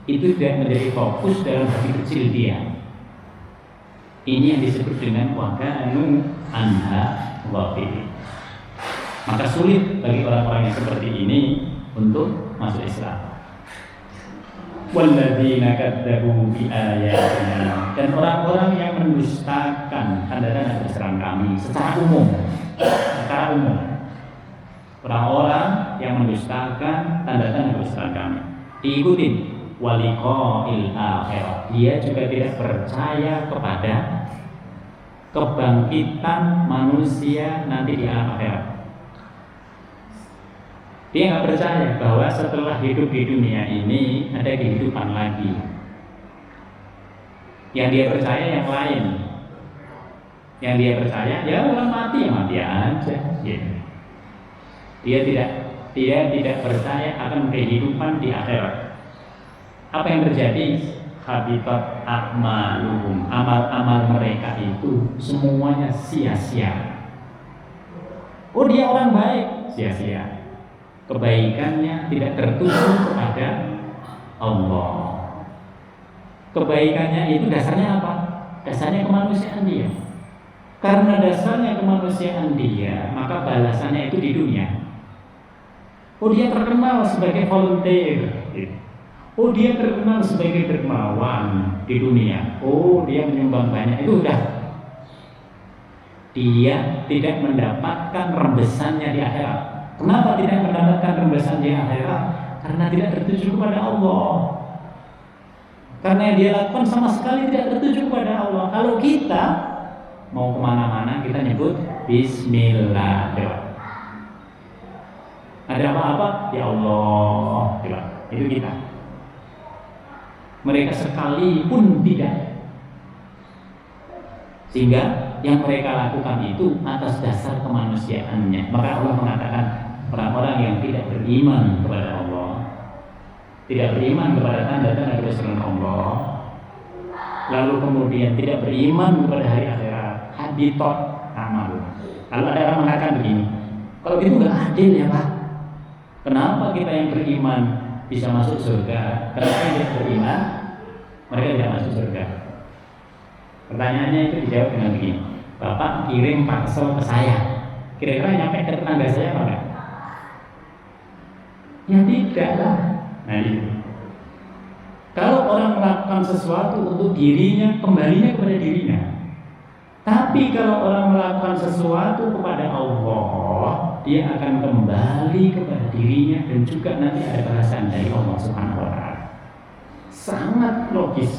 Itu tidak menjadi fokus dalam hati kecil dia. Ini yang disebut dengan wakanu anha ghafilin. Maka sulit bagi orang-orang yang seperti ini untuk masuk Islam. Walladzina kadzdzabu bi ayatina, dan orang-orang yang mendustakan tanda-tanda kebesaran kami secara umum. Orang-orang yang mendustakan tanda-tanda kebesaran kami diikutin waliqa'il akhirah. Dia juga tidak percaya kepada kebangkitan manusia nanti di alam akhirat. Dia nggak percaya bahwa setelah hidup di dunia ini ada kehidupan lagi. Yang dia percaya yang lain. Yang dia percaya ya orang mati aja. Ya. Dia tidak percaya akan kehidupan di akhirat. Apa yang terjadi? Habitat a'maluhum, amal-amal mereka itu semuanya sia-sia. Oh, dia orang baik, sia-sia. Kebaikannya tidak tertuju kepada Allah. Kebaikannya itu dasarnya apa? Dasarnya kemanusiaan dia. Karena dasarnya kemanusiaan dia, maka balasannya itu di dunia. Oh, dia terkenal sebagai volunteer. Oh, dia terkenal sebagai dermawan di dunia. Oh, dia menyumbang banyak. Itu udah. Dia tidak mendapatkan rembesannya di akhirat. Kenapa tidak mendapatkan rembesan di akhirat? Karena tidak tertuju kepada Allah. Karena yang dia lakukan sama sekali tidak tertuju kepada Allah. Kalau kita mau kemana-mana kita nyebut Bismillah. Ada apa-apa? Ya Allah. Itu kita. Mereka sekalipun tidak. Sehingga yang mereka lakukan itu atas dasar kemanusiaannya. Maka Allah mengatakan orang-orang yang tidak beriman kepada Allah, tidak beriman kepada tanda-tanda kebesaran Allah, lalu kemudian tidak beriman kepada hari akhirat, habitat amal. Kalau ada orang mengatakan begini, kalau gitu nggak adil ya Pak. Kenapa kita yang beriman bisa masuk surga? Kenapa yang tidak beriman mereka tidak masuk surga? Pertanyaannya itu dijawab dengan begini, Bapak kirim parcel ke saya, kira-kira nyampe ke tetangga saya apa enggak? Ya tidak lah. Nah itu. Kalau orang melakukan sesuatu untuk dirinya, kembalinya kepada dirinya. Tapi kalau orang melakukan sesuatu kepada Allah, dia akan kembali kepada dirinya dan juga nanti ada balasan dari Allah Subhanahu wa taala. Sangat logis.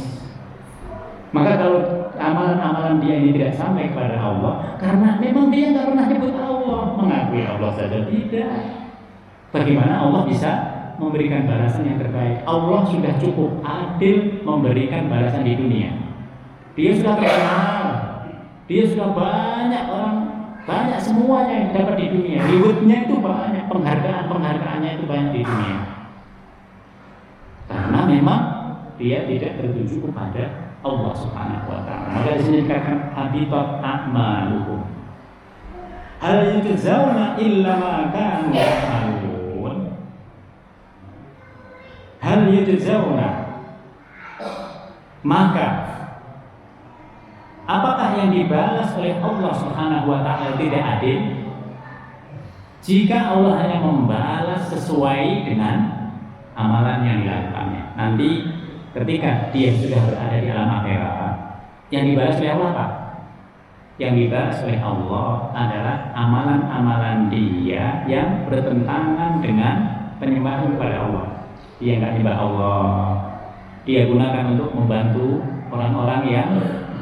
Maka kalau amalan-amalan dia ini tidak sampai kepada Allah, karena memang dia nggak pernah nyebut Allah, mengakui Allah saja tidak. Bagaimana Allah bisa memberikan balasan yang terbaik? Allah sudah cukup adil memberikan balasan di dunia. Dia sudah terkenal, dia sudah banyak orang, banyak semuanya yang dapat di dunia. Rewardnya itu banyak, penghargaannya itu banyak di dunia. Karena memang dia tidak tertuju kepada Allah Subhanahu wa taala. Maka di sini dikatakan habitat a'maluhum. Hal yujzauna illa ma kanu ya'malun. Hal yujzauna. Maka apakah yang dibalas oleh Allah Subhanahu wa taala tidak adil? Jika Allah hanya membalas sesuai dengan amalan yang dilakukannya. Nanti ketika dia sudah berada di alam akhirat, yang dibalas oleh Allah apa? Yang dibalas oleh Allah adalah amalan-amalan dia yang bertentangan dengan penyembahan kepada Allah. Dia nggak nyembah Allah, dia gunakan untuk membantu orang-orang yang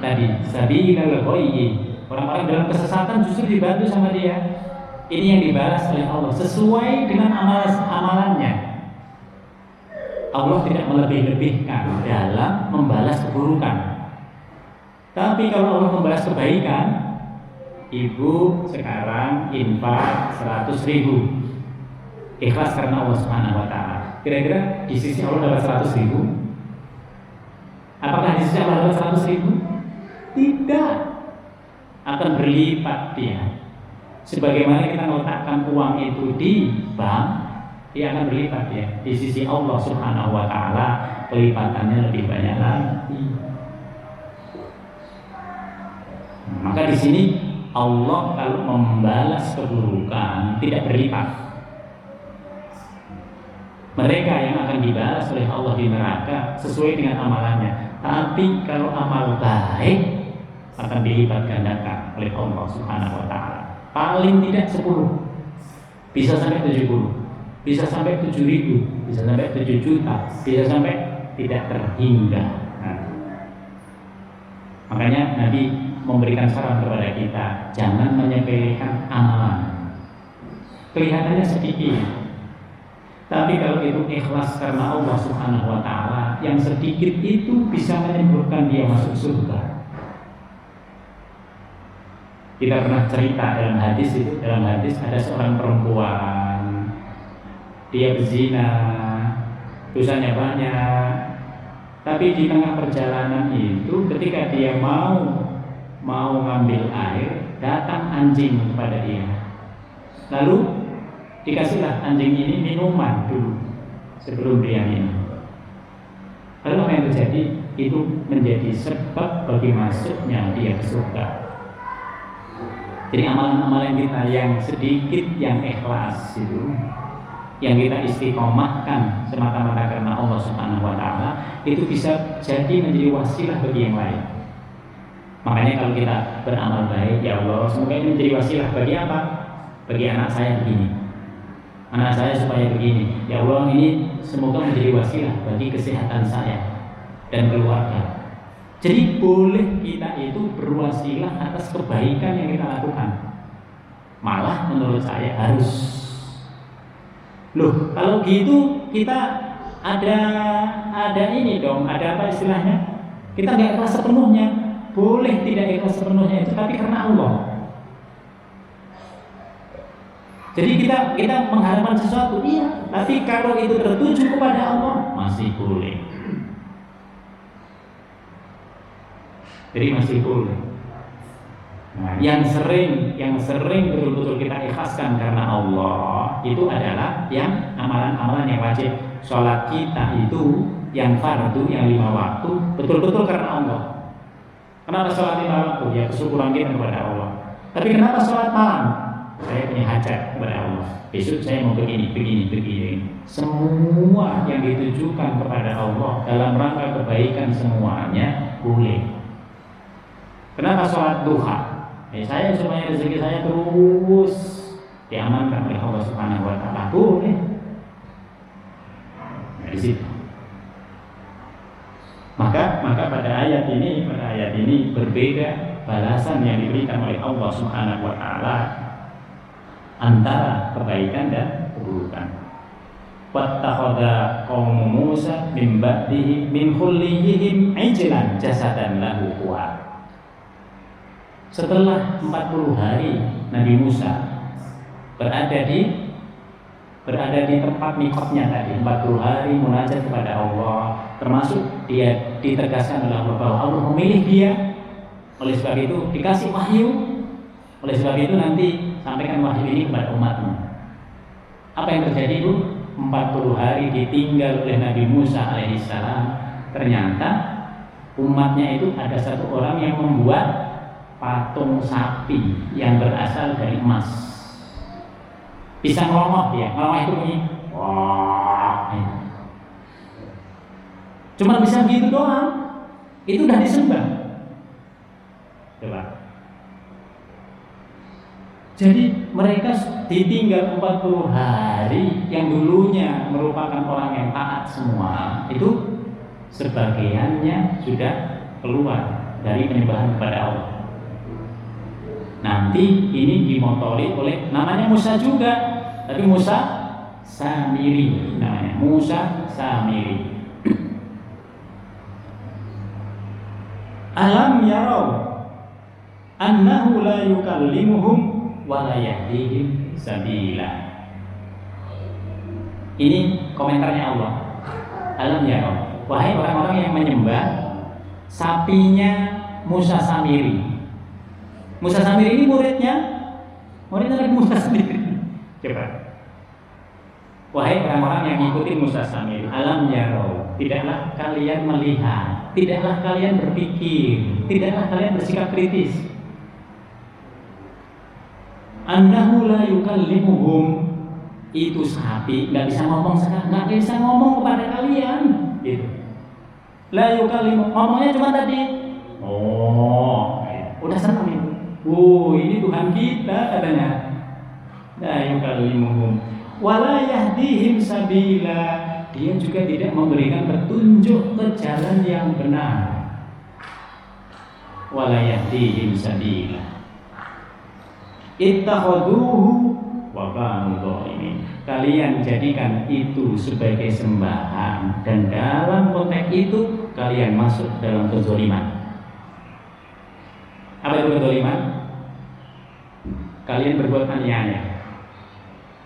tadi sabilal ghayyi, orang-orang dalam kesesatan justru dibantu sama dia. Ini yang dibalas oleh Allah sesuai dengan amalannya. Allah tidak melebih-lebihkan dalam membalas keburukan. Tapi kalau Allah membalas kebaikan, ibu sekarang infak 100.000, ikhlas karena Allah Subhanahu Wa Taala. Kira-kira di sisi Allah dapat 100.000? Apakah di sisi Allah dapat 100.000? Tidak, akan berlipat dia. Sebagaimana kita meletakkan uang itu di bank, dia akan berlipat ya. Di sisi Allah Subhanahu Wa Taala pelipatannya lebih banyak lagi. Maka di sini Allah kalau membalas keburukan tidak berlipat. Mereka yang akan dibalas oleh Allah di neraka sesuai dengan amalannya. Tapi kalau amal baik akan dilipat gandakan oleh Allah Subhanahu Wa Taala. Paling tidak 10, bisa sampai 70, bisa sampai 7.000, bisa sampai 7 juta, bisa sampai tidak terhingga. Nah, makanya Nabi memberikan saran kepada kita, jangan menyepelekan amalan. Kelihatannya sedikit, tapi kalau itu ikhlas karena Allah Subhanahu Wa Taala, yang sedikit itu bisa menyebabkan dia masuk surga. Kita pernah cerita dalam hadis ada seorang perempuan, dia berzina, dosanya banyak, tapi di tengah perjalanan itu ketika dia mau ngambil air, datang anjing kepada dia. Lalu dikasihlah anjing ini minuman dulu sebelum dia minum. Lalu apa yang terjadi? Itu menjadi sebab bagi masuknya dia ke surga. Jadi amalan-amalan kita yang sedikit, yang ikhlas itu, yang kita istiqomahkan semata-mata karena Allah Subhanahu Wa Taala, itu bisa jadi menjadi wasilah bagi yang lain. Makanya kalau kita beramal baik, ya Allah, semoga ini menjadi wasilah bagi apa? Bagi anak saya begini, anak saya supaya begini. Ya Allah, ini semoga menjadi wasilah bagi kesehatan saya dan keluarga. Jadi boleh kita itu berwasilah atas kebaikan yang kita lakukan. Malah menurut saya harus. Loh, kalau gitu kita ada ini dong, ada apa istilahnya? Kita nggak ikhlas sepenuhnya. Boleh tidak ikhlas sepenuhnya itu, tapi karena Allah. Jadi kita mengharapkan sesuatu, iya. Tapi kalau itu tertuju kepada Allah, masih boleh. Jadi masih boleh. Nah, yang sering betul-betul kita ikhlaskan karena Allah itu adalah yang amalan-amalan yang wajib. Sholat kita itu yang fardu, yang 5 waktu, betul-betul karena Allah. Kenapa sholat 5 waktu? Ya kesyukuran kita kepada Allah. Tapi kenapa sholat malam? Saya punya hajat kepada Allah. Besok saya mau begini. Semua yang ditujukan kepada Allah dalam rangka kebaikan semuanya boleh. Kenapa sholat duha? Saya supaya rezeki saya terus diamankan oleh Allah Subhanahu Wa Taala. Boleh. Nah, di situ. Maka pada ayat ini berbeda balasan yang diberikan oleh Allah Subhanahu Wa Taala antara kebaikan dan keburukan. Wattakhadha qaum Musa min ba'dihi min khullihim ijlan jasadan lahu kuwar. Setelah 40 hari Nabi Musa berada di tempat mikotnya tadi, 40 hari munajat kepada Allah, termasuk dia ditegaskan oleh Allah bahwa Allah memilih dia. Oleh sebab itu dikasih wahyu. Oleh sebab itu nanti sampaikan wahyu ini kepada umatmu. Apa yang terjadi Bu? 40 hari ditinggal oleh Nabi Musa alaihissalam. Ternyata umatnya itu ada satu orang yang membuat patung sapi yang berasal dari emas. Bisa ngelongok ya, ngelongok itu bunyi wah. Cuma bisa gitu doang. Itu udah disembah. Coba. Jadi mereka ditinggal 40 hari yang dulunya merupakan orang yang taat semua, itu sebagiannya sudah keluar dari penyembahan kepada Allah. Nanti ini dimotori oleh namanya Musa juga, tapi Musa Samiri namanya, Musa Samiri. Alam yarau annahu la yukallimuhum wa la yahdihim sabila. Ini komentarnya Allah. Alam yarau, wahai orang-orang yang menyembah sapinya Musa Samiri. Musa Samiri ini muridnya Nabi Musa sendiri. Coba. Wahai orang-orang yang mengikuti Musa Samiri, alam yarau, tidaklah kalian melihat, tidaklah kalian berpikir, tidaklah kalian bersikap kritis. Annahu la yukallimuhum, itu sapi nggak bisa ngomong kepada kalian, gitu. La yukallimuhum, ngomongnya cuma tadi. Udah senang itu. Ini Tuhan kita katanya. La yukallimuhum wala yahdihim sabila, dia juga tidak memberikan petunjuk ke jalan yang benar. Wala yahdihim sabila. Ittakhaduhu wa kanu dhalimin. Kalian jadikan itu sebagai sembahan, dan dalam konteks itu kalian masuk dalam kezaliman. Apa itu kezaliman? Kalian berbuat aniaya.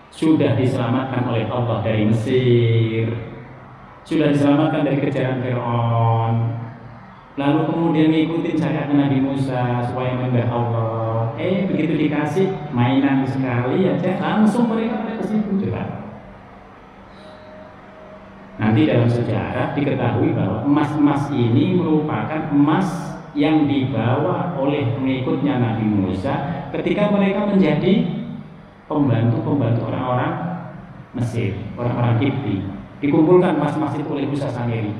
Sudah diselamatkan oleh Allah dari Mesir, sudah diselamatkan dari kejaran Fir'aun, lalu kemudian mengikuti syariat Nabi Musa supaya menyembah Allah. Begitu dikasih mainan sekali aja, langsung mereka ke situ. Coba. Nanti dalam sejarah diketahui bahwa emas-emas ini merupakan emas yang dibawa oleh pengikutnya Nabi Musa ketika mereka menjadi pembantu orang-orang Mesir, orang-orang Kipti. Dikumpulkan emas-emas itu oleh Musa Samiri,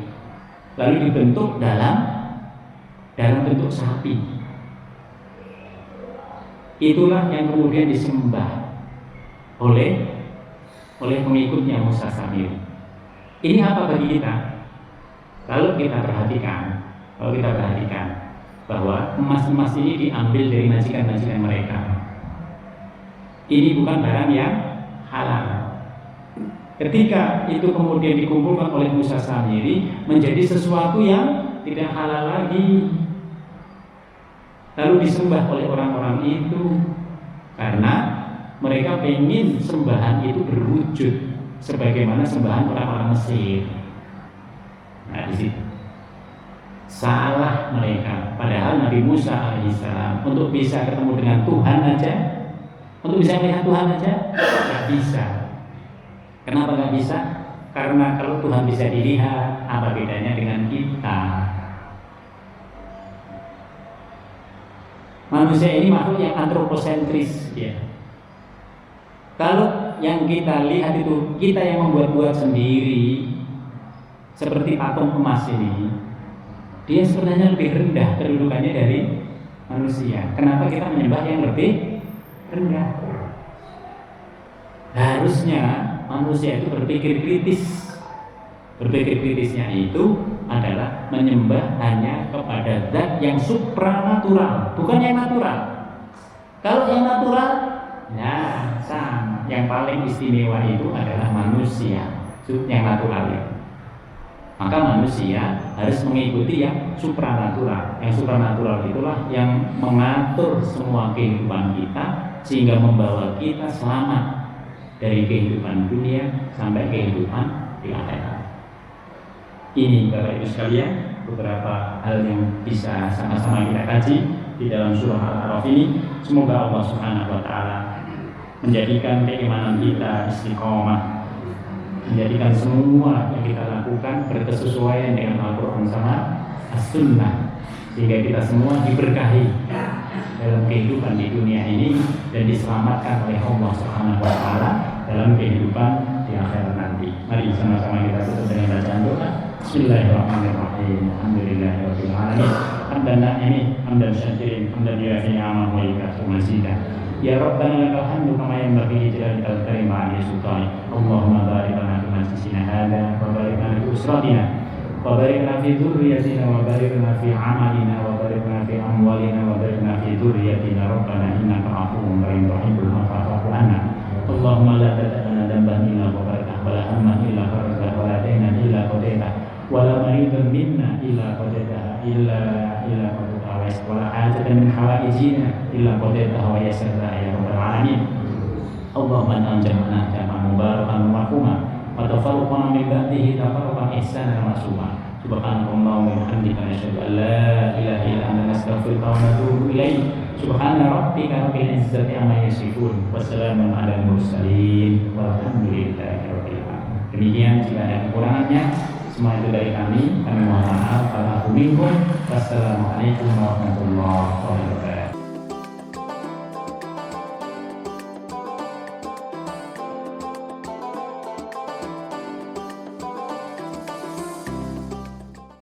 lalu dibentuk dalam bentuk sapi. Itulah yang kemudian disembah oleh pengikutnya Musa Samiri. Ini apa bagi kita? Kalau kita perhatikan bahwa emas-emas ini diambil dari majikan-majikan mereka. Ini bukan barang yang halal. Ketika itu kemudian dikumpulkan oleh Musa Samiri, menjadi sesuatu yang tidak halal lagi, lalu disembah oleh orang-orang itu karena mereka ingin sembahan itu berwujud sebagaimana sembahan orang-orang Mesir. Nah, di situ salah mereka. Padahal Nabi Musa alaihissalam untuk bisa ketemu dengan Tuhan aja, untuk bisa melihat Tuhan aja nggak bisa. Kenapa nggak bisa? Karena kalau Tuhan bisa dilihat, apa bedanya dengan kita? Manusia ini makhluk yang antroposentris, ya. Kalau yang kita lihat itu kita yang membuat-buat sendiri, seperti patung emas ini, dia sebenarnya lebih rendah kedudukannya dari manusia. Kenapa kita menyembah yang lebih rendah? Harusnya manusia itu berpikir kritis. Berpikir kritisnya itu adalah menyembah hanya kepada zat yang supranatural, bukan yang natural. Kalau yang natural, ya sama. Yang paling istimewa itu adalah manusia, yang natural itu. Maka manusia harus mengikuti yang supranatural. Yang supranatural itulah yang mengatur semua kehidupan kita sehingga membawa kita selamat dari kehidupan dunia sampai kehidupan di akhirat. Ini Bapak Ibu sekalian beberapa hal yang bisa sama-sama kita kaji di dalam surah Al-A'raf ini. Semoga Allah Subhanahu wa taala menjadikan keimanan kita istiqomah, menjadikan semua yang kita lakukan berkesesuaian dengan Al-Quran sama As-Sunnah, sehingga kita semua diberkahi dalam kehidupan di dunia ini dan diselamatkan oleh Allah Subhanahu wa taala dalam kehidupan di akhirat nanti. Mari sama-sama kita tutup dengan bacaan doa. Bismillahirrahmanirrahim. Alhamdulillahirabbil alamin. Hamdan na'imin, hamdan syakirin, hamdan yuafi ni'amahu wa yukafi mazidah. Ya Rabbana lakal hamdu kama yanbaghi li jalalika al-karim wa 'ali sultanik. Allahumma barik lana fi majlisina hadza wa barik lana fi usratina wa barik lana fi dzurriyyatina wa barik lana fi amalina wa barik lana fi amwalina wa barik lana fi dzurriyyatina rabbana innaka 'afuwwun karim tuhibbul 'afwa fa'fu 'anna. Allahumma la tad'alna dhanban illa ghafartahu wa la hamman illa farajtahu wa la daynan illa qadaytahu wa la maridan minna illa qadaytahu illa qadaytahu wa la hajatan min hawaijina illa qadaytahu wa yassartaha ya rabbal alamin. Allahumma anta jama'na jama'an mubarakan marhuma wa tafarraqna min ba'dihi tafarruqan ihsanan ma'suma. Subhanakallahumma wa bihamdika nasyhadu an la ilaha illa anta nastaghfiruka wa natubu ilaik. Subhana rabbika rabbil izzati amma yasifun wa salamun alal mursalin walhamdulillahi rabbil alamin. Demikian, jika ada kekurangannya semua itu dari kami mohon maaf. Wassalamualaikum warahmatullahi wabarakatuh.